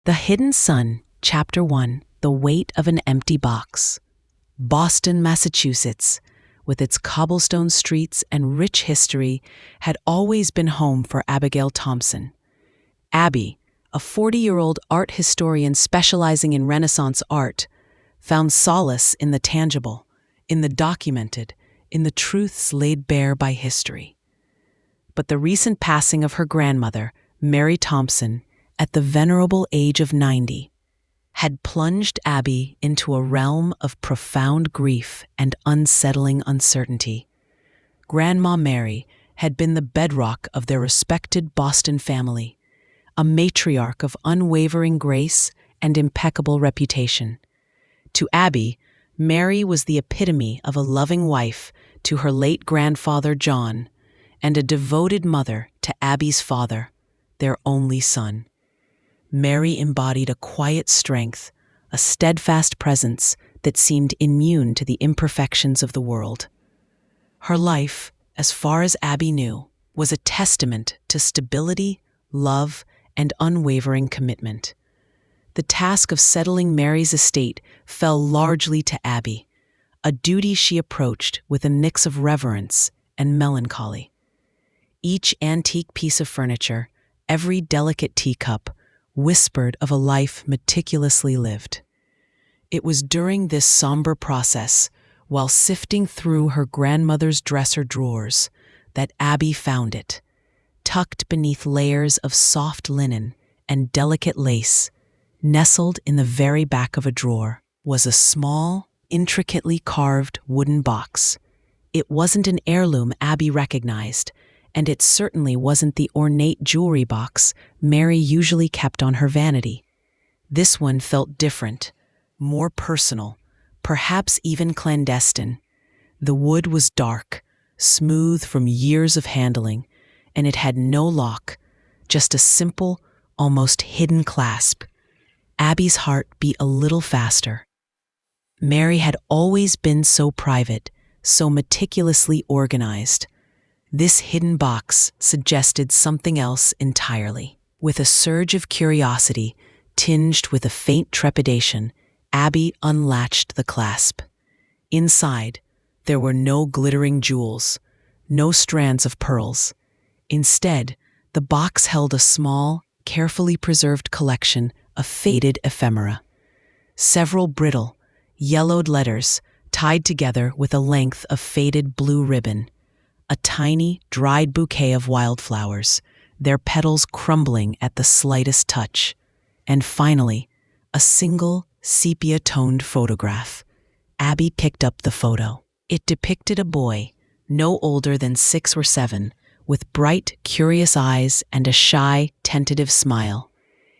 The Hidden Son, Chapter 1, The Weight of an Empty Box. Boston, Massachusetts, with its cobblestone streets and rich history, had always been home for Abigail Thompson. Abby, a 40-year-old art historian specializing in Renaissance art, found solace in the tangible, in the documented, in the truths laid bare by history. But the recent passing of her grandmother, Mary Thompson, at the venerable age of 90, had plunged Abby into a realm of profound grief and unsettling uncertainty. Grandma Mary had been the bedrock of their respected Boston family, a matriarch of unwavering grace and impeccable reputation. To Abby, Mary was the epitome of a loving wife to her late grandfather John, and a devoted mother to Abby's father, their only son. Mary embodied a quiet strength, a steadfast presence that seemed immune to the imperfections of the world. Her life, as far as Abby knew, was a testament to stability, love, and unwavering commitment. The task of settling Mary's estate fell largely to Abby, a duty she approached with a mix of reverence and melancholy. Each antique piece of furniture, every delicate teacup, whispered of a life meticulously lived. It was during this somber process, while sifting through her grandmother's dresser drawers, that Abby found it. Tucked beneath layers of soft linen and delicate lace, nestled in the very back of a drawer, was a small, intricately carved wooden box. It wasn't an heirloom Abby recognized, and it certainly wasn't the ornate jewelry box Mary usually kept on her vanity. This one felt different, more personal, perhaps even clandestine. The wood was dark, smooth from years of handling, and it had no lock, just a simple, almost hidden clasp. Abby's heart beat a little faster. Mary had always been so private, so meticulously organized. This hidden box suggested something else entirely. With a surge of curiosity, tinged with a faint trepidation, Abby unlatched the clasp. Inside, there were no glittering jewels, no strands of pearls. Instead, the box held a small, carefully preserved collection of faded ephemera. Several brittle, yellowed letters tied together with a length of faded blue ribbon. A tiny, dried bouquet of wildflowers, their petals crumbling at the slightest touch. And finally, a single, sepia-toned photograph. Abby picked up the photo. It depicted a boy, no older than 6 or 7, with bright, curious eyes and a shy, tentative smile.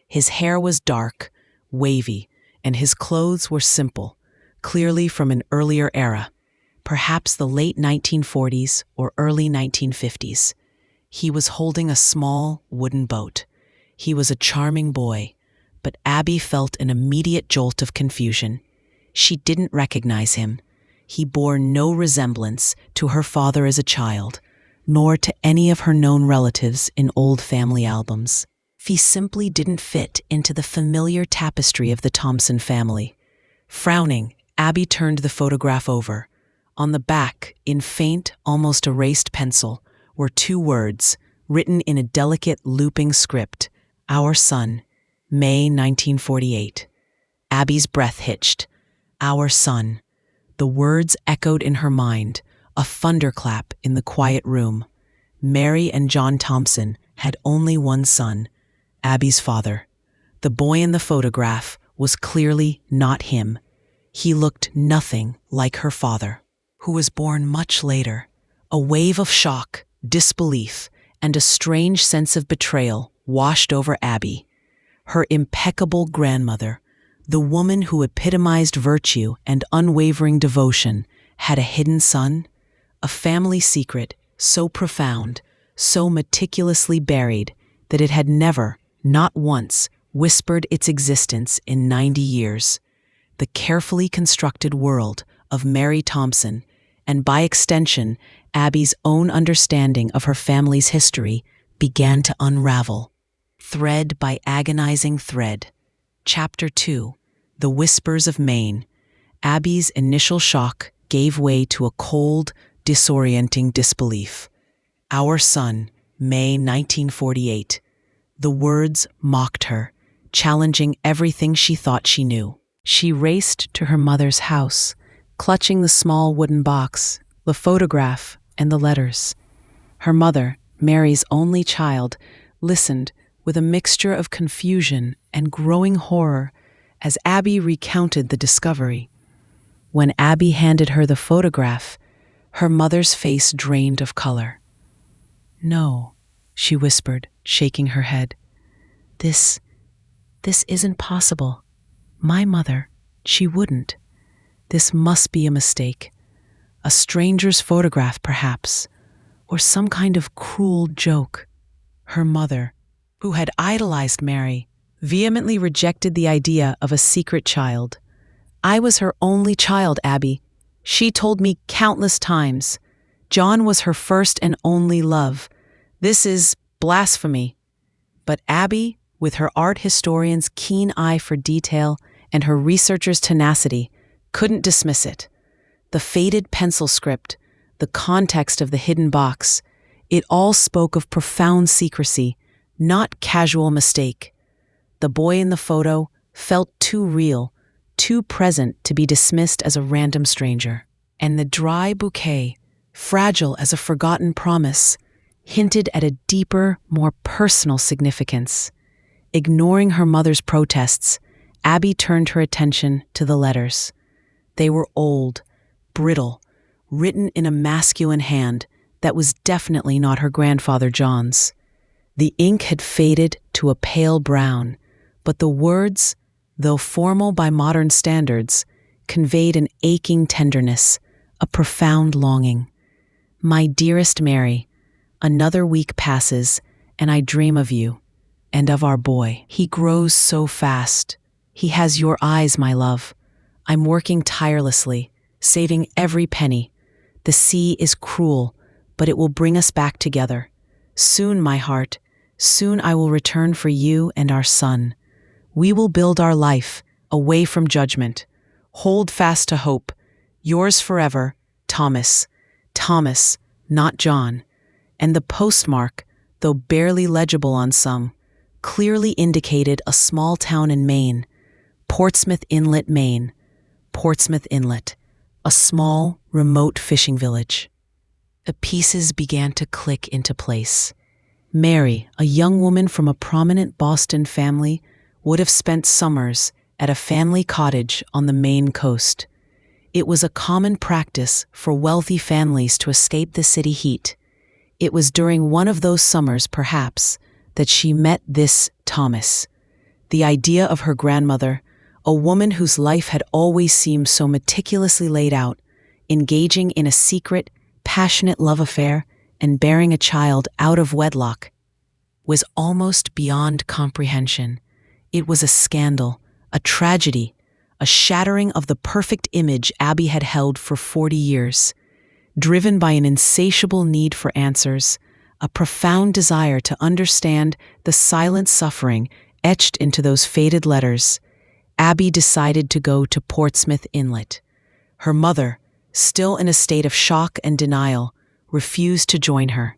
His hair was dark, wavy, and his clothes were simple, clearly from an earlier era, perhaps the late 1940s or early 1950s. He was holding a small wooden boat. He was a charming boy, but Abby felt an immediate jolt of confusion. She didn't recognize him. He bore no resemblance to her father as a child, nor to any of her known relatives in old family albums. He simply didn't fit into the familiar tapestry of the Thompson family. Frowning, Abby turned the photograph over. On the back, in faint, almost erased pencil, were 2 words, written in a delicate, looping script: "Our son, May 1948. Abby's breath hitched. Our son. The words echoed in her mind, a thunderclap in the quiet room. Mary and John Thompson had only one son, Abby's father. The boy in the photograph was clearly not him. He looked nothing like her father, who was born much later. A wave of shock, disbelief, and a strange sense of betrayal washed over Abby. Her impeccable grandmother, the woman who epitomized virtue and unwavering devotion, had a hidden son, a family secret so profound, so meticulously buried, that it had never, not once, whispered its existence in 90 years. The carefully constructed world of Mary Thompson, and by extension, Abby's own understanding of her family's history, began to unravel. Thread by agonizing thread, Chapter 2. The Whispers of Maine. Abby's initial shock gave way to a cold, disorienting disbelief. Our son, May 1948. The words mocked her, challenging everything she thought she knew. She raced to her mother's house, clutching the small wooden box, the photograph, and the letters. Her mother, Mary's only child, listened with a mixture of confusion and growing horror as Abby recounted the discovery. When Abby handed her the photograph, her mother's face drained of color. "No," she whispered, shaking her head. This isn't possible. My mother, she wouldn't. This must be a mistake. A stranger's photograph, perhaps, or some kind of cruel joke." Her mother, who had idolized Mary, vehemently rejected the idea of a secret child. "I was her only child, Abby. She told me countless times. John was her first and only love. This is blasphemy." But Abby, with her art historian's keen eye for detail and her researcher's tenacity, couldn't dismiss it. The faded pencil script, the context of the hidden box, it all spoke of profound secrecy, not casual mistake. The boy in the photo felt too real, too present to be dismissed as a random stranger. And the dry bouquet, fragile as a forgotten promise, hinted at a deeper, more personal significance. Ignoring her mother's protests, Abby turned her attention to the letters. They were old, brittle, written in a masculine hand that was definitely not her grandfather John's. The ink had faded to a pale brown, but the words, though formal by modern standards, conveyed an aching tenderness, a profound longing. "My dearest Mary, another week passes, and I dream of you, and of our boy. He grows so fast. He has your eyes, my love. I'm working tirelessly, saving every penny. The sea is cruel, but it will bring us back together. Soon, my heart, soon I will return for you and our son. We will build our life, away from judgment. Hold fast to hope. Yours forever, Thomas." Thomas, not John. And the postmark, though barely legible on some, clearly indicated a small town in Maine, Portsmouth Inlet, Maine. Portsmouth Inlet, a small, remote fishing village. The pieces began to click into place. Mary, a young woman from a prominent Boston family, would have spent summers at a family cottage on the Maine coast. It was a common practice for wealthy families to escape the city heat. It was during one of those summers, perhaps, that she met this Thomas. The idea of her grandmother, a woman whose life had always seemed so meticulously laid out, engaging in a secret, passionate love affair and bearing a child out of wedlock, was almost beyond comprehension. It was a scandal, a tragedy, a shattering of the perfect image Abby had held for 40 years. Driven by an insatiable need for answers, a profound desire to understand the silent suffering etched into those faded letters, Abby decided to go to Portsmouth Inlet. Her mother, still in a state of shock and denial, refused to join her.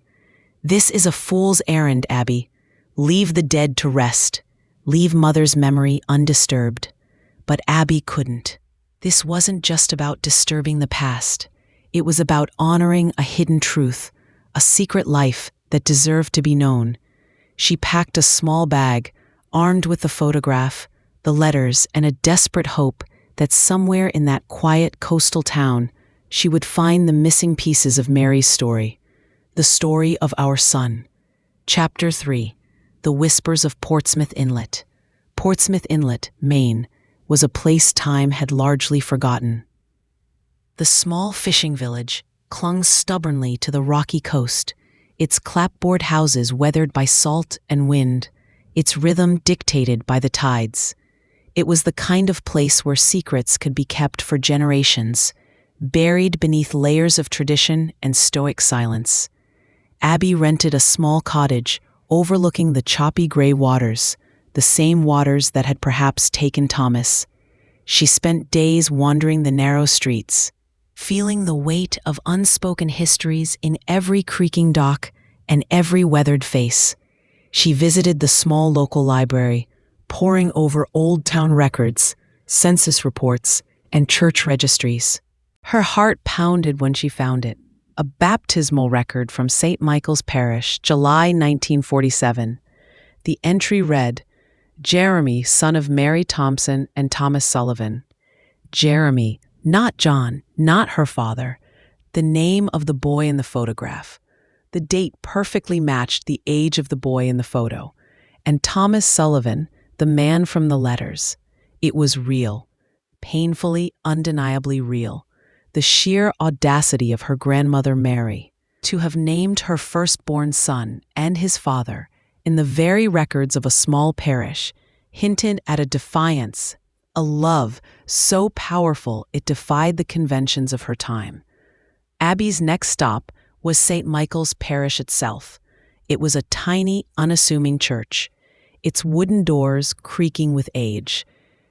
"This is a fool's errand, Abby. Leave the dead to rest. Leave mother's memory undisturbed." But Abby couldn't. This wasn't just about disturbing the past. It was about honoring a hidden truth, a secret life that deserved to be known. She packed a small bag, armed with the photograph, the letters, and a desperate hope that somewhere in that quiet coastal town she would find the missing pieces of Mary's story, the story of our son. Chapter 3. The Whispers of Portsmouth Inlet. Portsmouth Inlet, Maine, was a place time had largely forgotten. The small fishing village clung stubbornly to the rocky coast, its clapboard houses weathered by salt and wind, its rhythm dictated by the tides. It was the kind of place where secrets could be kept for generations, buried beneath layers of tradition and stoic silence. Abby rented a small cottage overlooking the choppy gray waters, the same waters that had perhaps taken Thomas. She spent days wandering the narrow streets, feeling the weight of unspoken histories in every creaking dock and every weathered face. She visited the small local library, poring over old town records, census reports, and church registries. Her heart pounded when she found it. A baptismal record from St. Michael's Parish, July 1947. The entry read, "Jeremy, son of Mary Thompson and Thomas Sullivan." Jeremy, not John, not her father. The name of the boy in the photograph. The date perfectly matched the age of the boy in the photo. And Thomas Sullivan, the man from the letters. It was real. Painfully, undeniably real. The sheer audacity of her grandmother Mary to have named her firstborn son and his father in the very records of a small parish hinted at a defiance, a love so powerful it defied the conventions of her time. Abby's next stop was St. Michael's Parish itself. It was a tiny, unassuming church, its wooden doors creaking with age.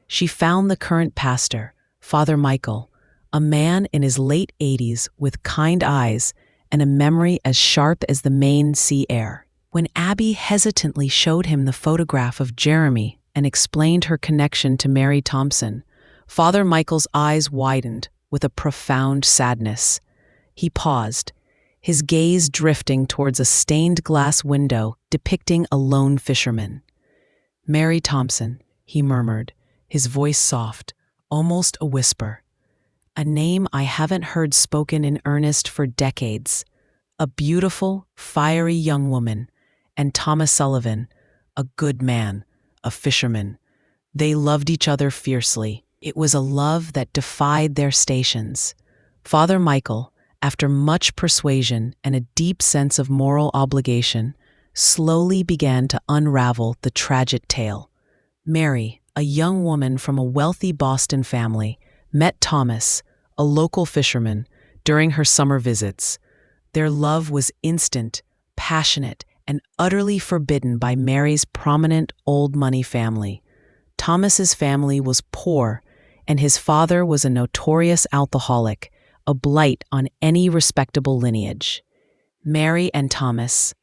She found the current pastor, Father Michael, a man in his late 80s with kind eyes and a memory as sharp as the Maine sea air. When Abby hesitantly showed him the photograph of Jeremy and explained her connection to Mary Thompson, Father Michael's eyes widened with a profound sadness. He paused, his gaze drifting towards a stained glass window depicting a lone fisherman. "Mary Thompson," he murmured, his voice soft, almost a whisper. "A name I haven't heard spoken in earnest for decades. A beautiful, fiery young woman, and Thomas Sullivan, a good man, a fisherman. They loved each other fiercely. It was a love that defied their stations." Father Michael, after much persuasion and a deep sense of moral obligation, slowly began to unravel the tragic tale. Mary, a young woman from a wealthy Boston family, met Thomas, a local fisherman, during her summer visits. Their love was instant, passionate, and utterly forbidden by Mary's prominent old money family. Thomas's family was poor, and his father was a notorious alcoholic, a blight on any respectable lineage. Mary and Thomas.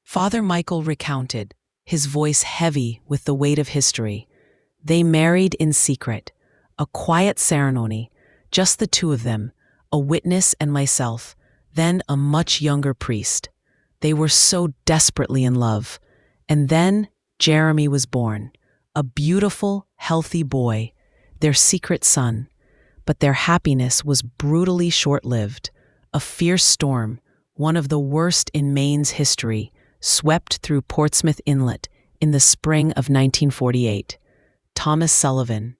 Father Michael recounted, his voice heavy with the weight of history. They married in secret, a quiet ceremony, just the two of them, a witness and myself, then a much younger priest. They were so desperately in love. And then Jeremy was born, a beautiful, healthy boy, their secret son. But their happiness was brutally short-lived. A fierce storm, one of the worst in Maine's history, swept through Portsmouth Inlet in the spring of 1948. Thomas Sullivan,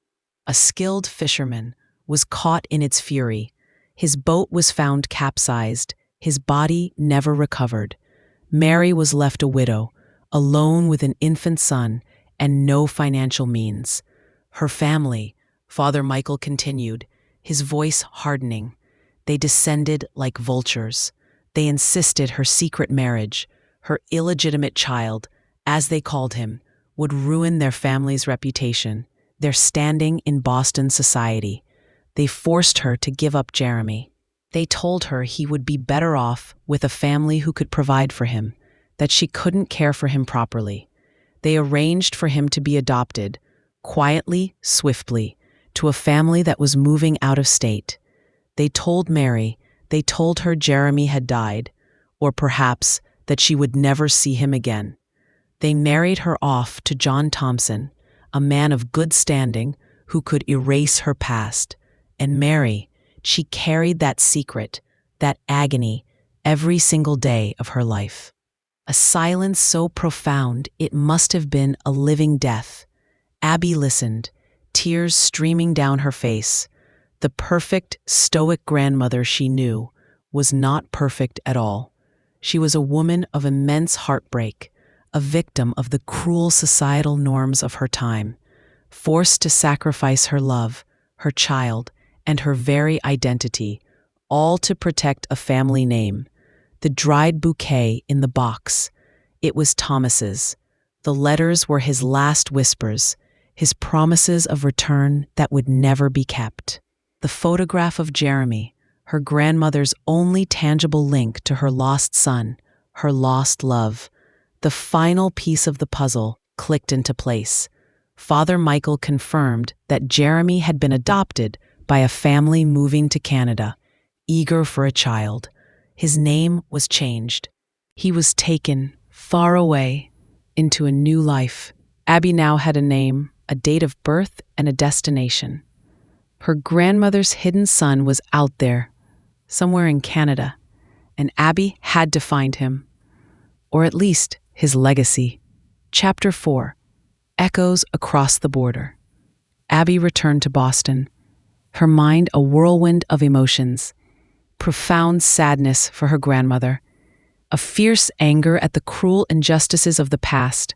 a skilled fisherman, was caught in its fury. His boat was found capsized, his body never recovered. Mary was left a widow, alone with an infant son and no financial means. Her family, Father Michael continued, his voice hardening. They descended like vultures. They insisted her secret marriage, her illegitimate child, as they called him, would ruin their family's reputation, their standing in Boston society. They forced her to give up Jeremy. They told her he would be better off with a family who could provide for him, that she couldn't care for him properly. They arranged for him to be adopted, quietly, swiftly, to a family that was moving out of state. They told Mary, they told her Jeremy had died, or perhaps that she would never see him again. They married her off to John Thompson, a man of good standing who could erase her past. And Mary, she carried that secret, that agony, every single day of her life. A silence so profound it must have been a living death. Abby listened, tears streaming down her face. The perfect, stoic grandmother she knew was not perfect at all. She was a woman of immense heartbreak, a victim of the cruel societal norms of her time, forced to sacrifice her love, her child, and her very identity, all to protect a family name. The dried bouquet in the box. It was Thomas's. The letters were his last whispers, his promises of return that would never be kept. The photograph of Jeremy, her grandmother's only tangible link to her lost son, her lost love, the final piece of the puzzle clicked into place. Father Michael confirmed that Jeremy had been adopted by a family moving to Canada, eager for a child. His name was changed. He was taken far away into a new life. Abby now had a name, a date of birth, and a destination. Her grandmother's hidden son was out there, somewhere in Canada, and Abby had to find him, or at least his legacy. Chapter 4: Echoes Across the Border. Abby returned to Boston, her mind a whirlwind of emotions. Profound sadness for her grandmother, a fierce anger at the cruel injustices of the past,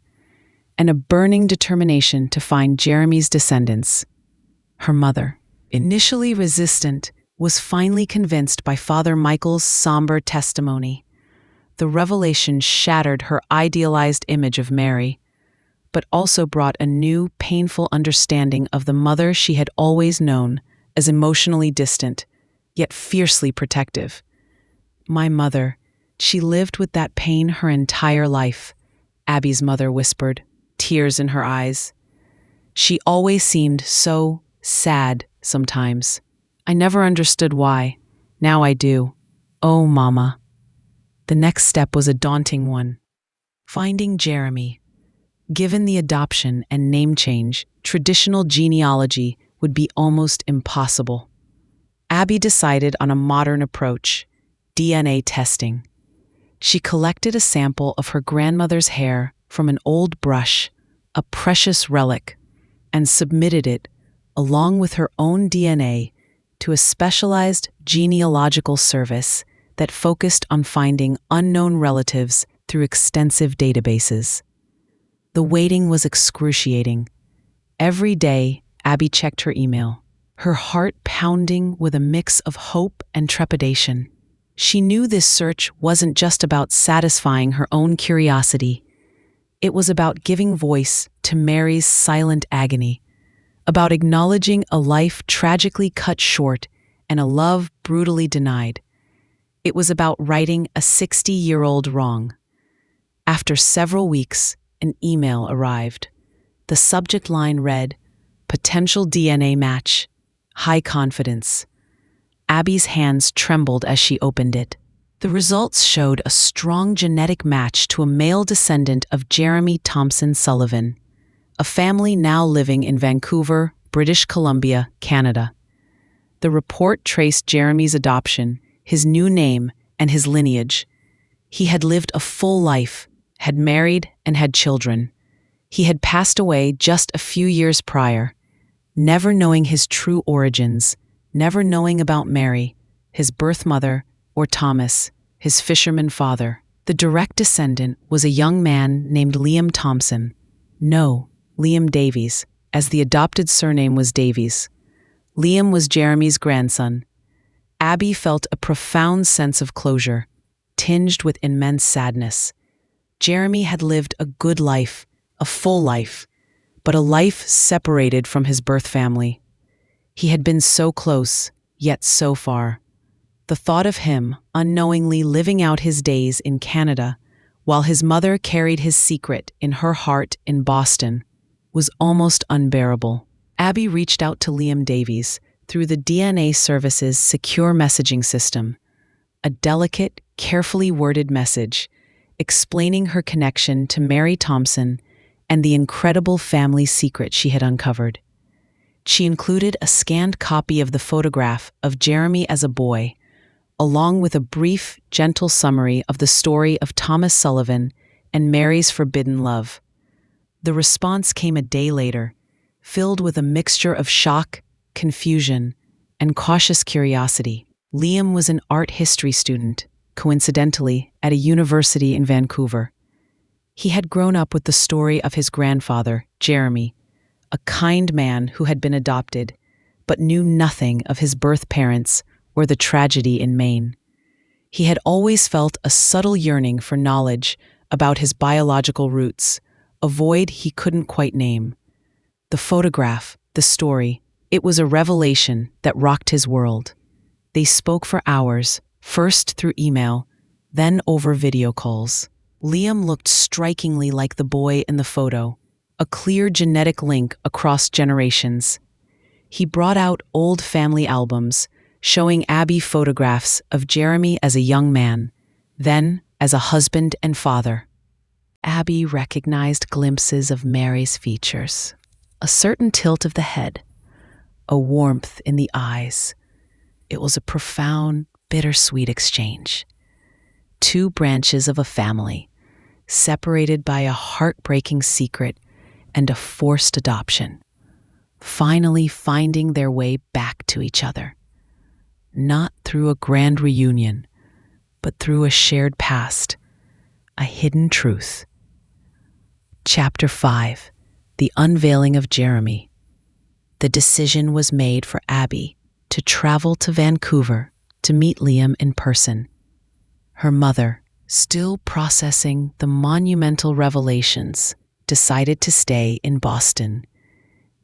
and a burning determination to find Jeremy's descendants. Her mother, initially resistant, was finally convinced by Father Michael's somber testimony. The revelation shattered her idealized image of Mary, but also brought a new, painful understanding of the mother she had always known as emotionally distant, yet fiercely protective. My mother, she lived with that pain her entire life, Abby's mother whispered, tears in her eyes. She always seemed so sad sometimes. I never understood why. Now I do. Oh, Mama. The next step was a daunting one. Finding Jeremy. Given the adoption and name change, traditional genealogy would be almost impossible. Abby decided on a modern approach: DNA testing. She collected a sample of her grandmother's hair from an old brush, a precious relic, and submitted it, along with her own DNA, to a specialized genealogical service that focused on finding unknown relatives through extensive databases. The waiting was excruciating. Every day, Abby checked her email, her heart pounding with a mix of hope and trepidation. She knew this search wasn't just about satisfying her own curiosity. It was about giving voice to Mary's silent agony, about acknowledging a life tragically cut short and a love brutally denied. It was about righting a 60-year-old wrong. After several weeks, an email arrived. The subject line read, "Potential DNA match. High confidence." Abby's hands trembled as she opened it. The results showed a strong genetic match to a male descendant of Jeremy Thompson Sullivan, a family now living in Vancouver, British Columbia, Canada. The report traced Jeremy's adoption, his new name, and his lineage. He had lived a full life, had married, and had children. He had passed away just a few years prior, never knowing his true origins, never knowing about Mary, his birth mother, or Thomas, his fisherman father. The direct descendant was a young man named Liam Thompson. No, Liam Davies, as the adopted surname was Davies. Liam was Jeremy's grandson. Abby felt a profound sense of closure, tinged with immense sadness. Jeremy had lived a good life, a full life, but a life separated from his birth family. He had been so close, yet so far. The thought of him unknowingly living out his days in Canada, while his mother carried his secret in her heart in Boston, was almost unbearable. Abby reached out to Liam Davies through the DNA Service's secure messaging system, a delicate, carefully worded message explaining her connection to Mary Thompson and the incredible family secret she had uncovered. She included a scanned copy of the photograph of Jeremy as a boy, along with a brief, gentle summary of the story of Thomas Sullivan and Mary's forbidden love. The response came a day later, filled with a mixture of shock, confusion, and cautious curiosity. Liam was an art history student, coincidentally, at a university in Vancouver. He had grown up with the story of his grandfather, Jeremy, a kind man who had been adopted, but knew nothing of his birth parents or the tragedy in Maine. He had always felt a subtle yearning for knowledge about his biological roots, a void he couldn't quite name. The photograph, the story, it was a revelation that rocked his world. They spoke for hours, first through email, then over video calls. Liam looked strikingly like the boy in the photo, a clear genetic link across generations. He brought out old family albums, showing Abby photographs of Jeremy as a young man, then as a husband and father. Abby recognized glimpses of Mary's features, a certain tilt of the head, a warmth in the eyes. It was a profound, bittersweet exchange. Two branches of a family, separated by a heartbreaking secret and a forced adoption, finally finding their way back to each other. Not through a grand reunion, but through a shared past, a hidden truth. Chapter 5. The Unveiling of Jeremy. The decision was made for Abby to travel to Vancouver to meet Liam in person. Her mother, still processing the monumental revelations, decided to stay in Boston,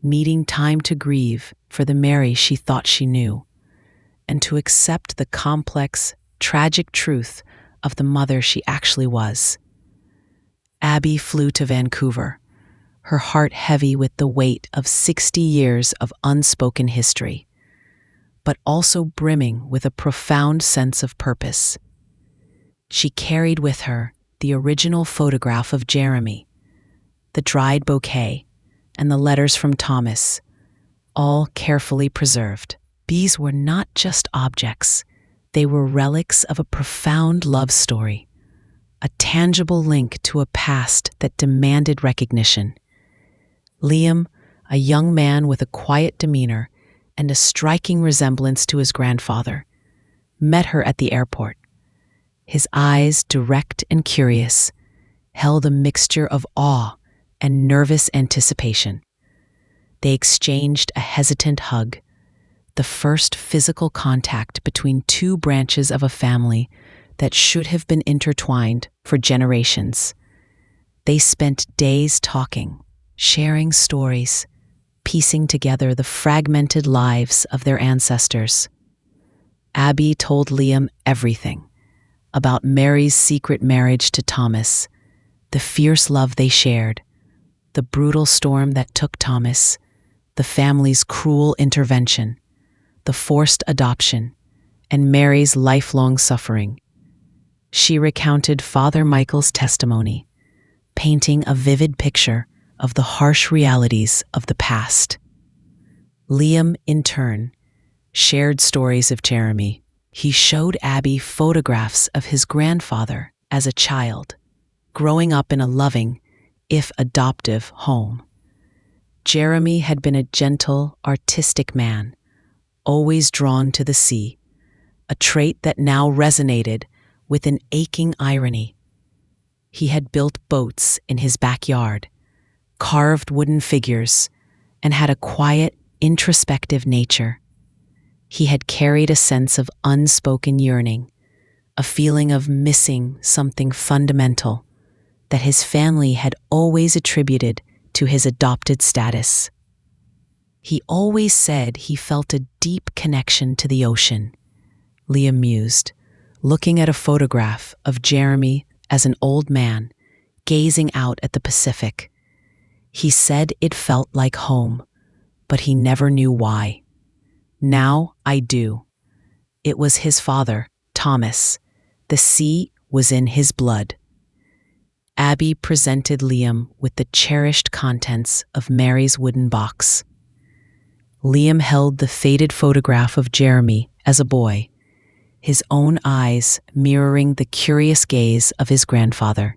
needing time to grieve for the Mary she thought she knew, and to accept the complex, tragic truth of the mother she actually was. Abby flew to Vancouver, her heart heavy with the weight of 60 years of unspoken history, but also brimming with a profound sense of purpose. She carried with her the original photograph of Jeremy, the dried bouquet, and the letters from Thomas, all carefully preserved. These were not just objects, they were relics of a profound love story, a tangible link to a past that demanded recognition. Liam, a young man with a quiet demeanor and a striking resemblance to his grandfather, met her at the airport. His eyes, direct and curious, held a mixture of awe and nervous anticipation. They exchanged a hesitant hug, the first physical contact between two branches of a family that should have been intertwined for generations. They spent days talking, sharing stories, piecing together the fragmented lives of their ancestors. Abby told Liam everything about Mary's secret marriage to Thomas, the fierce love they shared, the brutal storm that took Thomas, the family's cruel intervention, the forced adoption, and Mary's lifelong suffering. She recounted Father Michael's testimony, painting a vivid picture of the harsh realities of the past. Liam, in turn, shared stories of Jeremy. He showed Abby photographs of his grandfather as a child, growing up in a loving, if adoptive, home. Jeremy had been a gentle, artistic man, always drawn to the sea, a trait that now resonated with an aching irony. He had built boats in his backyard, carved wooden figures, and had a quiet, introspective nature. He had carried a sense of unspoken yearning, a feeling of missing something fundamental that his family had always attributed to his adopted status. He always said he felt a deep connection to the ocean, Liam mused, looking at a photograph of Jeremy as an old man, gazing out at the Pacific. He said it felt like home, but he never knew why. Now I do. It was his father, Thomas. The sea was in his blood. Abby presented Liam with the cherished contents of Mary's wooden box. Liam held the faded photograph of Jeremy as a boy, his own eyes mirroring the curious gaze of his grandfather.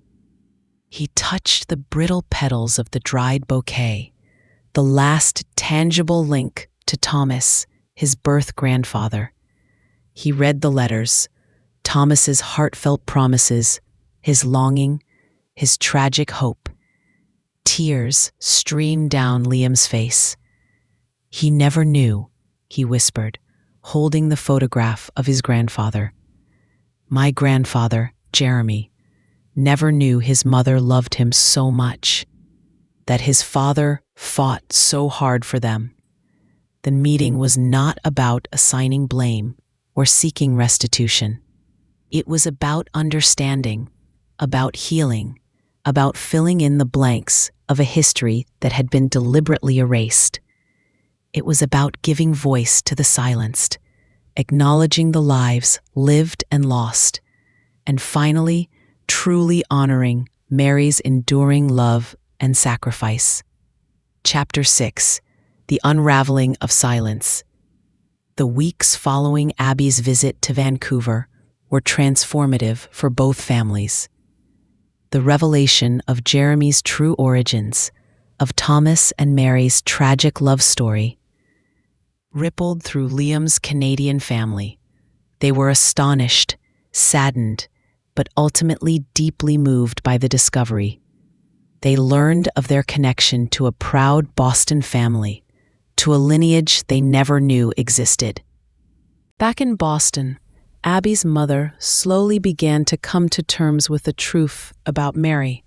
He touched the brittle petals of the dried bouquet, the last tangible link to Thomas, his birth grandfather. He read the letters, Thomas's heartfelt promises, his longing, his tragic hope. Tears streamed down Liam's face. He never knew, he whispered, holding the photograph of his grandfather. My grandfather, Jeremy, never knew his mother loved him so much. that his father fought so hard for them. The meeting was not about assigning blame or seeking restitution. It was about understanding, about healing, about filling in the blanks of a history that had been deliberately erased. It was about giving voice to the silenced, acknowledging the lives lived and lost, and finally, truly honoring Mary's enduring love and sacrifice. Chapter 6: The Unraveling of Silence. The weeks following Abby's visit to Vancouver were transformative for both families. The revelation of Jeremy's true origins, of Thomas and Mary's tragic love story, rippled through Liam's Canadian family. They were astonished, saddened, but ultimately deeply moved by the discovery. They learned of their connection to a proud Boston family, to a lineage they never knew existed. Back in Boston, Abby's mother slowly began to come to terms with the truth about Mary.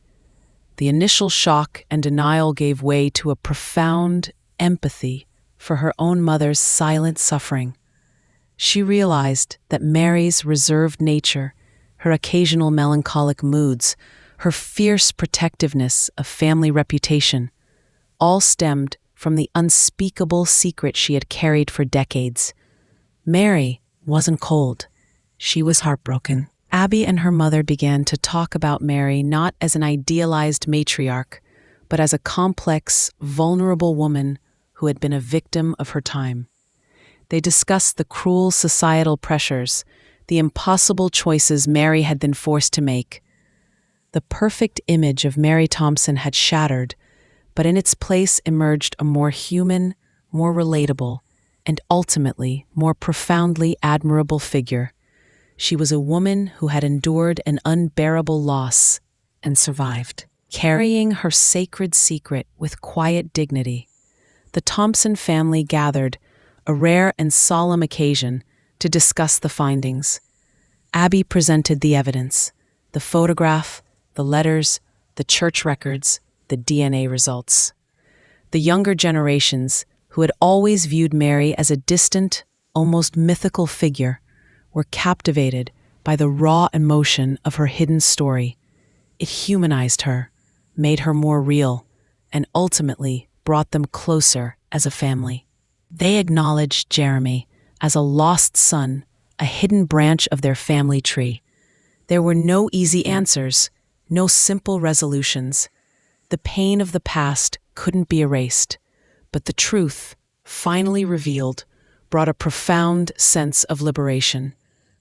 The initial shock and denial gave way to a profound empathy for her own mother's silent suffering. She realized that Mary's reserved nature, her occasional melancholic moods, her fierce protectiveness of family reputation, all stemmed from the unspeakable secret she had carried for decades. Mary wasn't cold. She was heartbroken. Abby and her mother began to talk about Mary not as an idealized matriarch, but as a complex, vulnerable woman who had been a victim of her time. They discussed the cruel societal pressures, the impossible choices Mary had been forced to make. The perfect image of Mary Thompson had shattered, but in its place emerged a more human, more relatable, and ultimately more profoundly admirable figure. She was a woman who had endured an unbearable loss and survived, carrying her sacred secret with quiet dignity. The Thompson family gathered, a rare and solemn occasion, to discuss the findings. Abby presented the evidence: the photograph, the letters, the church records, the DNA results. The younger generations, who had always viewed Mary as a distant, almost mythical figure, were captivated by the raw emotion of her hidden story. It humanized her, made her more real, and ultimately brought them closer as a family. They acknowledged Jeremy as a lost son, a hidden branch of their family tree. There were no easy answers, no simple resolutions. The pain of the past couldn't be erased, but the truth, finally revealed, brought a profound sense of liberation.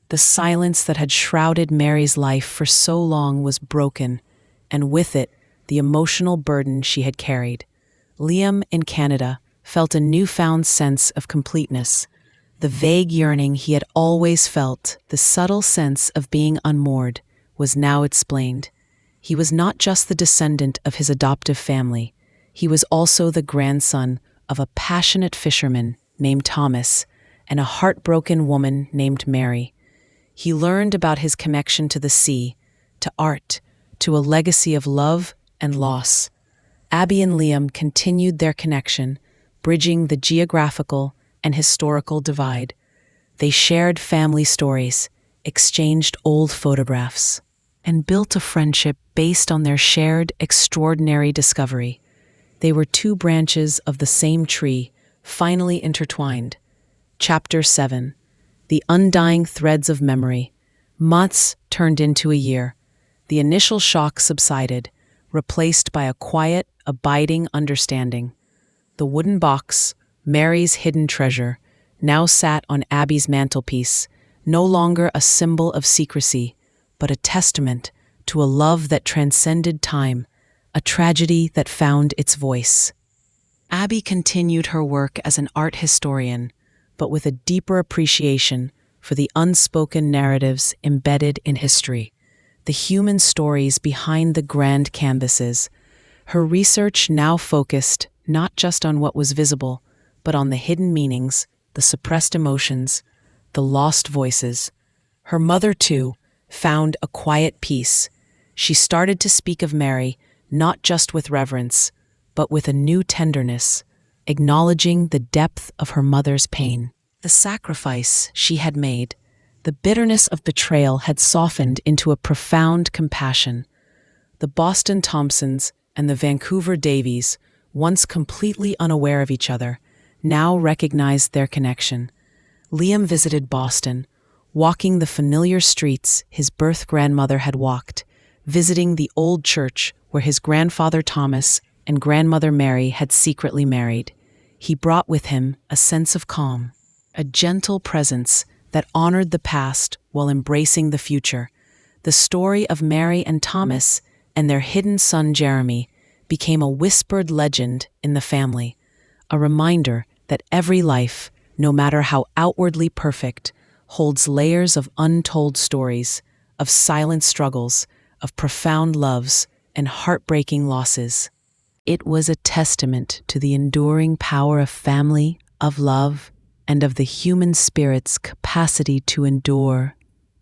The silence that had shrouded Mary's life for so long was broken, and with it, the emotional burden she had carried. Liam, in Canada, felt a newfound sense of completeness. The vague yearning he had always felt, the subtle sense of being unmoored, was now explained. He was not just the descendant of his adoptive family. He was also the grandson of a passionate fisherman named Thomas and a heartbroken woman named Mary. He learned about his connection to the sea, to art, to a legacy of love and loss. Abby and Liam continued their connection, bridging the geographical and historical divide. They shared family stories, exchanged old photographs, and built a friendship based on their shared extraordinary discovery. They were two branches of the same tree, finally intertwined. Chapter 7: The Undying Threads of Memory. Months turned into a year. The initial shock subsided, replaced by a quiet, abiding understanding. The wooden box, Mary's hidden treasure, now sat on Abby's mantelpiece, no longer a symbol of secrecy, but a testament to a love that transcended time, a tragedy that found its voice. Abby continued her work as an art historian, but with a deeper appreciation for the unspoken narratives embedded in history, the human stories behind the grand canvases. Her research now focused not just on what was visible, but on the hidden meanings, the suppressed emotions, the lost voices. Her mother, too, found a quiet peace. She started to speak of Mary not just with reverence, but with a new tenderness, acknowledging the depth of her mother's pain. The sacrifice she had made, the bitterness of betrayal had softened into a profound compassion. The Boston Thompsons and the Vancouver Davies, once completely unaware of each other, now recognized their connection. Liam visited Boston, walking the familiar streets his birth grandmother had walked, visiting the old church where his grandfather Thomas and grandmother Mary had secretly married. He brought with him a sense of calm, a gentle presence that honored the past while embracing the future. The story of Mary and Thomas and their hidden son Jeremy became a whispered legend in the family, a reminder that every life, no matter how outwardly perfect, holds layers of untold stories, of silent struggles, of profound loves, and heartbreaking losses. It was a testament to the enduring power of family, of love, and of the human spirit's capacity to endure,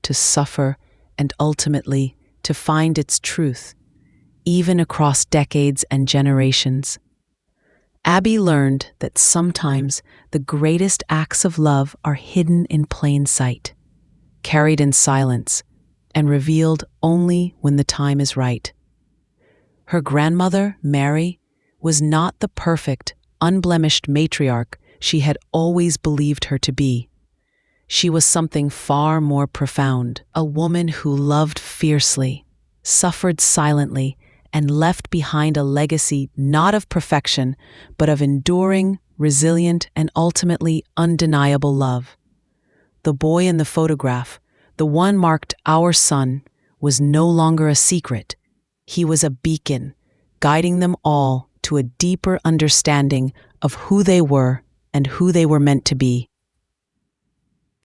to suffer, and ultimately to find its truth, even across decades and generations. Abby learned that sometimes the greatest acts of love are hidden in plain sight, carried in silence, and revealed only when the time is right. Her grandmother, Mary, was not the perfect, unblemished matriarch she had always believed her to be. She was something far more profound, a woman who loved fiercely, suffered silently, and left behind a legacy not of perfection, but of enduring, resilient, and ultimately undeniable love. The boy in the photograph, the one marked "Our Son," was no longer a secret. He was a beacon, guiding them all to a deeper understanding of who they were and who they were meant to be.